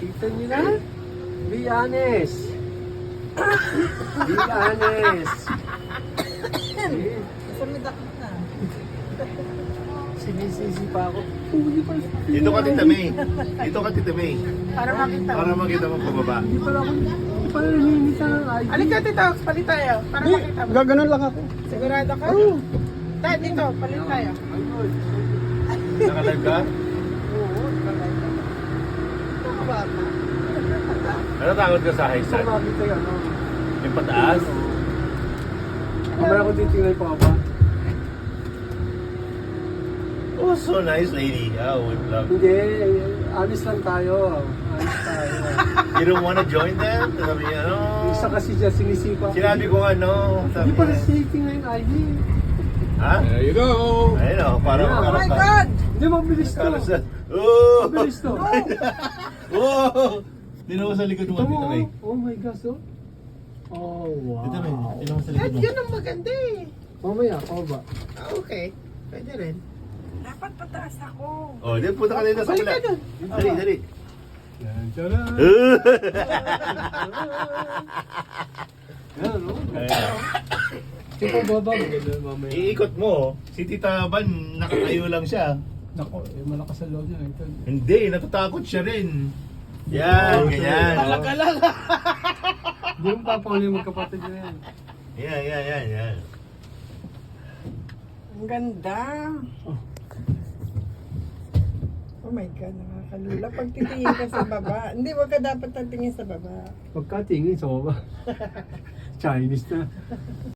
Kita niyo na? Be honest. Be honest. Samid ako na. Sinisisi pa ako. Hindi pa. Dito ka, Tita May. Dito ka, Tita May. Para makita. Para makita mo pababa. Hindi pala naninita ng ID. Alika Tito, palit tayo. Para makita mo. Gaganon lang ako. Sigurado ka? Dad, dito, palit tayo. Ayun. Nakalive ka? Oo, palit tayo. Nakabata. Ano takot ka sa high Gusto side? ko makita yung ano. Yung pataas? Kamaya ko titingnan pa ba? Oh, so nice, lady. Oh, with love. Hindi. Honest lang tayo. Honest tayo. You don't wanna join them? Sabi niya, ano? Isa kasi dyan sinisipa. Sinabi ko ano. Hindi pala tinitingnan yung ID. Ha? There you go. Ayun o, para Yeah. Oh my makarap God! Hindi, mabilis to. Oh! Mabilis to. Oh! Tinawa sa likod mo, Ito mo, Tita May. oh my gosh, oh. Oh, wow. Tita May, tinawa sa Dad, likod mo. yun ang maganda eh. Mamaya, ako ba? Ah, okay. Pwede rin. Dapat pataas ako. Oh, di punta ka dito sa Balik kabila. ka dun. Dali, dali. Yan, tara. Yan, no? Ayun. Ito baba, maganda mamaya. Iikot mo, si Tita Van, nakatayo lang siya. Nako, malakas ang loob niya. Ito. Hindi, natatakot siya rin. Yan, ganyan. Talaga lang. Hindi mo papahuli yung magkapatid niya yan. Yan. Ang ganda. Oh. Oh my God, nakakalula. Pag titingin ka sa baba. Hindi, wag ka dapat tatingin sa baba. Pagkatingin sa baba. Chinese na.